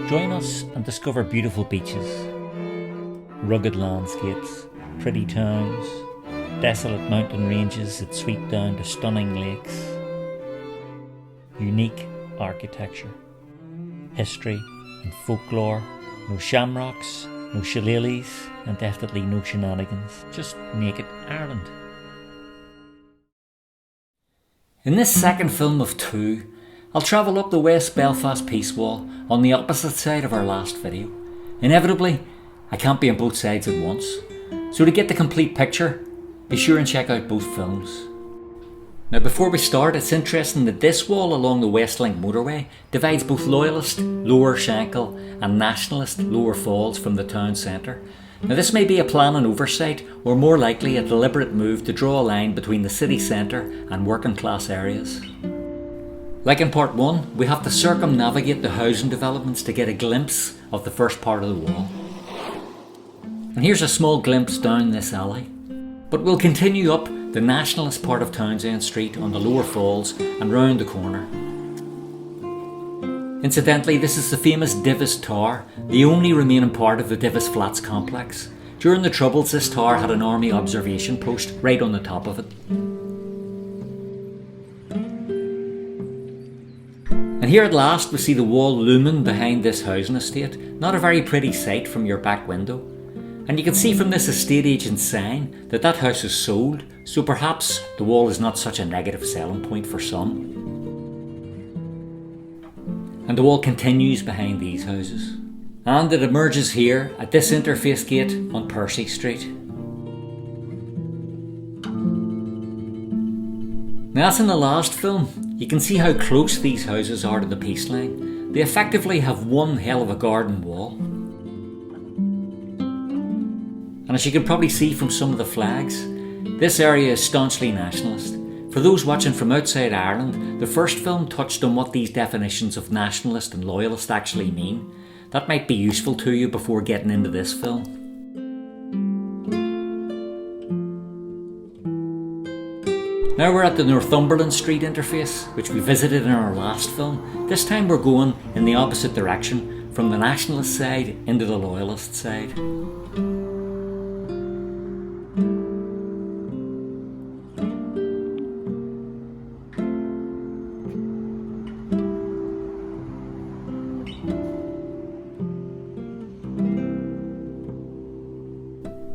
Join us and discover beautiful beaches, rugged landscapes, pretty towns, desolate mountain ranges that sweep down to stunning lakes, unique architecture, history and folklore, no shamrocks, no shillelaghs, and definitely no shenanigans, just naked Ireland. In this second film of two, I'll travel up the West Belfast Peace Wall on the opposite side of our last video. Inevitably, I can't be on both sides at once, so to get the complete picture, be sure and check out both films. Now before we start, it's interesting that this wall along the Westlink motorway divides both Loyalist, Lower Shankill, and Nationalist, Lower Falls from the town centre. Now this may be a planning oversight, or more likely a deliberate move to draw a line between the city centre and working class areas. Like in part 1, we have to circumnavigate the housing developments to get a glimpse of the first part of the wall. And here's a small glimpse down this alley. But we'll continue up the Nationalist part of Townsend Street on the Lower Falls and round the corner. Incidentally, this is the famous Divis Tower, the only remaining part of the Divis Flats complex. During the Troubles, this tower had an army observation post right on the top of it. And here at last we see the wall looming behind this housing estate, not a very pretty sight from your back window. And you can see from this estate agent's sign that that house is sold, so perhaps the wall is not such a negative selling point for some. And the wall continues behind these houses. And it emerges here at this interface gate on Percy Street. Now as in the last film, you can see how close these houses are to the peace line. They effectively have one hell of a garden wall. And as you can probably see from some of the flags, this area is staunchly nationalist. For those watching from outside Ireland, the first film touched on what these definitions of nationalist and loyalist actually mean. That might be useful to you before getting into this film. Now we're at the Northumberland Street interface, which we visited in our last film. This time we're going in the opposite direction, from the nationalist side into the loyalist side.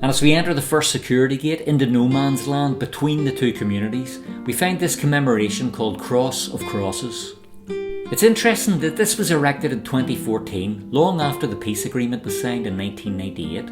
And as we enter the first security gate into no man's land between the two communities, we find this commemoration called Cross of Crosses. It's interesting that this was erected in 2014, long after the peace agreement was signed in 1998,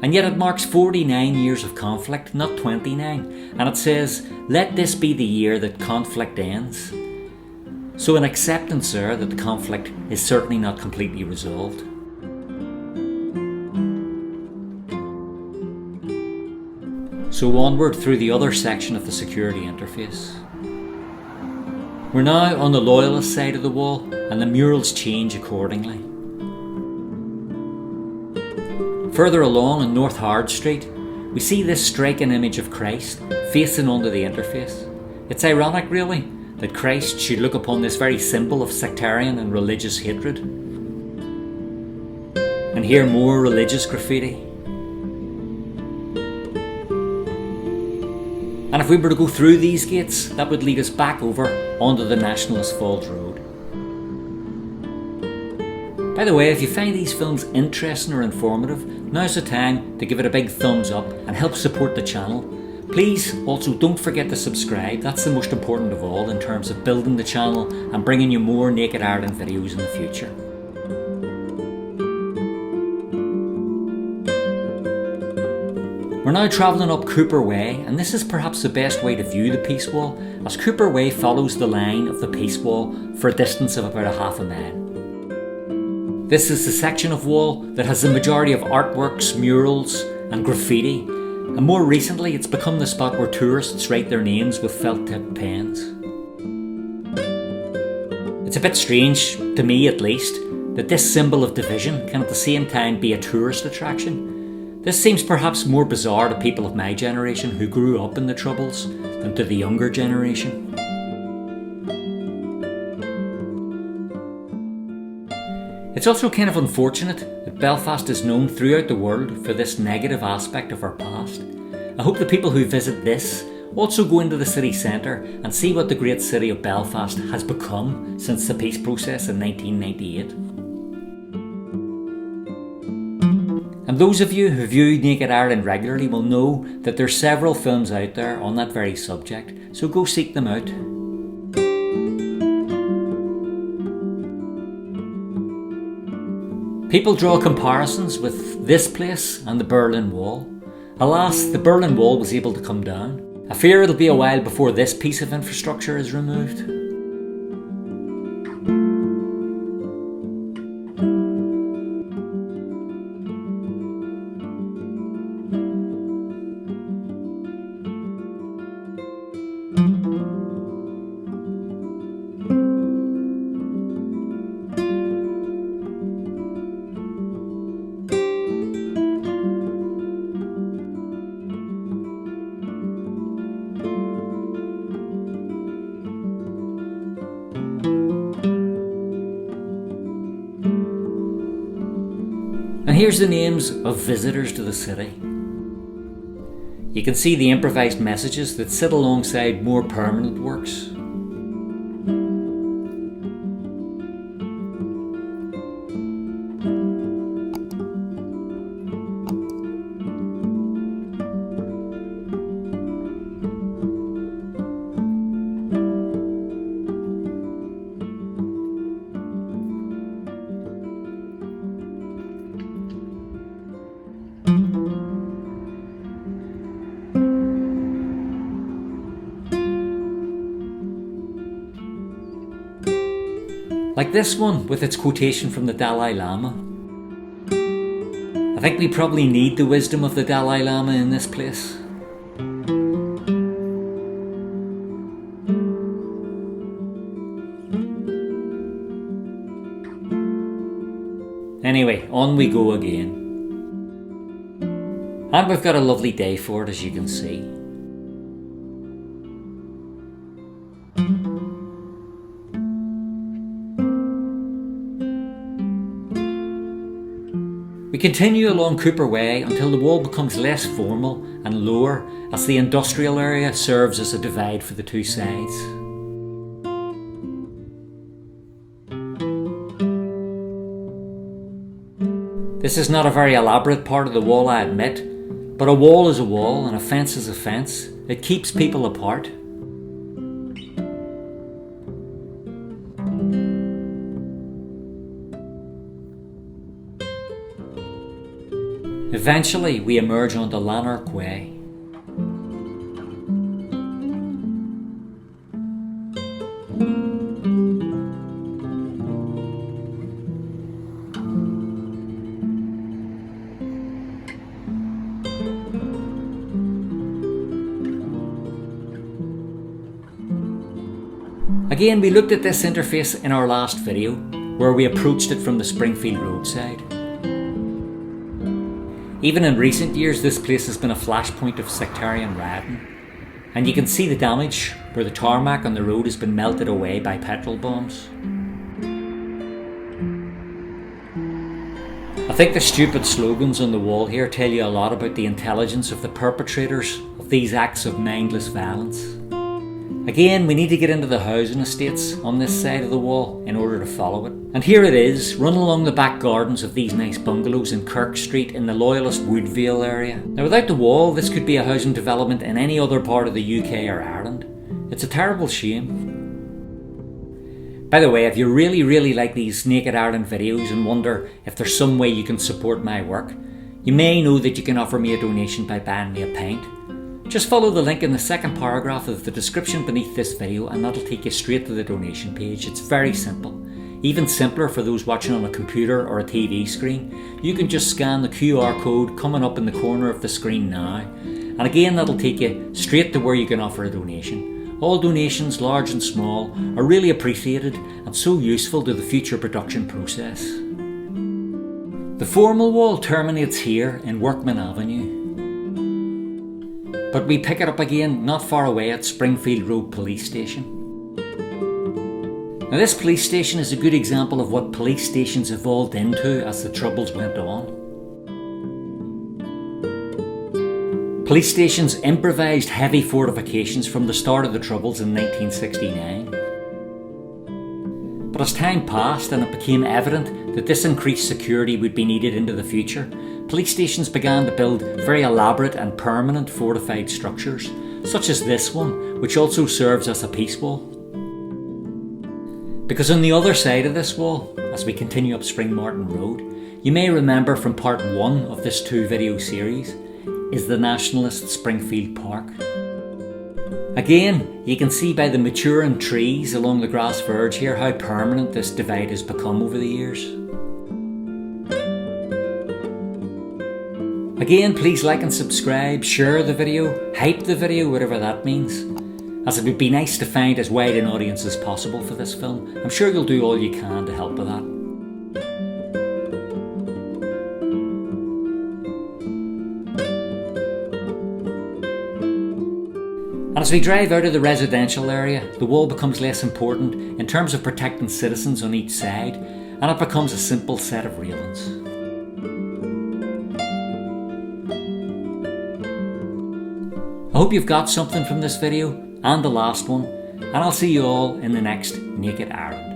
and yet it marks 49 years of conflict, not 29, and it says, "Let this be the year that conflict ends." So an acceptance there that the conflict is certainly not completely resolved. So onward through the other section of the security interface. We're now on the loyalist side of the wall, and the murals change accordingly. Further along on North Hard Street, we see this striking image of Christ facing onto the interface. It's ironic really that Christ should look upon this very symbol of sectarian and religious hatred. And here more religious graffiti. And if we were to go through these gates, that would lead us back over onto the Nationalist Falls Road. By the way, if you find these films interesting or informative, now's the time to give it a big thumbs up and help support the channel. Please also don't forget to subscribe, that's the most important of all in terms of building the channel and bringing you more Naked Ireland videos in the future. We're now travelling up Cooper Way, and this is perhaps the best way to view the Peace Wall, as Cooper Way follows the line of the Peace Wall for a distance of about a half a mile. This is the section of wall that has the majority of artworks, murals and graffiti, and more recently it's become the spot where tourists write their names with felt-tipped pens. It's a bit strange, to me at least, that this symbol of division can at the same time be a tourist attraction. This seems perhaps more bizarre to people of my generation who grew up in the Troubles than to the younger generation. It's also kind of unfortunate that Belfast is known throughout the world for this negative aspect of our past. I hope the people who visit this also go into the city centre and see what the great city of Belfast has become since the peace process in 1998. And those of you who view Naked Ireland regularly will know that there are several films out there on that very subject, so go seek them out. People draw comparisons with this place and the Berlin Wall. Alas, the Berlin Wall was able to come down. I fear it'll be a while before this piece of infrastructure is removed. And here's the names of visitors to the city. You can see the improvised messages that sit alongside more permanent works. Like this one with its quotation from the Dalai Lama. I think we probably need the wisdom of the Dalai Lama in this place. Anyway, on we go again. And we've got a lovely day for it, as you can see. We continue along Cooper Way until the wall becomes less formal and lower as the industrial area serves as a divide for the two sides. This is not a very elaborate part of the wall, I admit, but a wall is a wall and a fence is a fence. It keeps people apart. Eventually, we emerge onto Lanark Way. Again, we looked at this interface in our last video, where we approached it from the Springfield roadside. Even in recent years, this place has been a flashpoint of sectarian rioting, and you can see the damage where the tarmac on the road has been melted away by petrol bombs. I think the stupid slogans on the wall here tell you a lot about the intelligence of the perpetrators of these acts of mindless violence. Again, we need to get into the housing estates on this side of the wall in order to follow it. And here it is, run along the back gardens of these nice bungalows in Kirk Street in the loyalist Woodvale area. Now without the wall, this could be a housing development in any other part of the UK or Ireland. It's a terrible shame. By the way, if you really like these Naked Ireland videos and wonder if there's some way you can support my work, you may know that you can offer me a donation by buying me a pint. Just follow the link in the second paragraph of the description beneath this video and that'll take you straight to the donation page. It's very simple. Even simpler for those watching on a computer or a TV screen. You can just scan the QR code coming up in the corner of the screen now. And again, that'll take you straight to where you can offer a donation. All donations, large and small, are really appreciated and so useful to the future production process. The formal wall terminates here in Workman Avenue. But we pick it up again not far away at Springfield Road Police Station. Now this police station is a good example of what police stations evolved into as the Troubles went on. Police stations improvised heavy fortifications from the start of the Troubles in 1969. But as time passed and it became evident that this increased security would be needed into the future, police stations began to build very elaborate and permanent fortified structures, such as this one, which also serves as a peace wall. Because on the other side of this wall, as we continue up Spring Martin Road, you may remember from part 1 of this 2-video series, is the Nationalist Springfield Park. Again, you can see by the maturing trees along the grass verge here how permanent this divide has become over the years. Again, please like and subscribe, share the video, hype the video, whatever that means, as it would be nice to find as wide an audience as possible for this film. I'm sure you'll do all you can to help with that. And as we drive out of the residential area, the wall becomes less important in terms of protecting citizens on each side, and it becomes a simple set of railings. I hope you've got something from this video and the last one, and I'll see you all in the next Naked Ireland.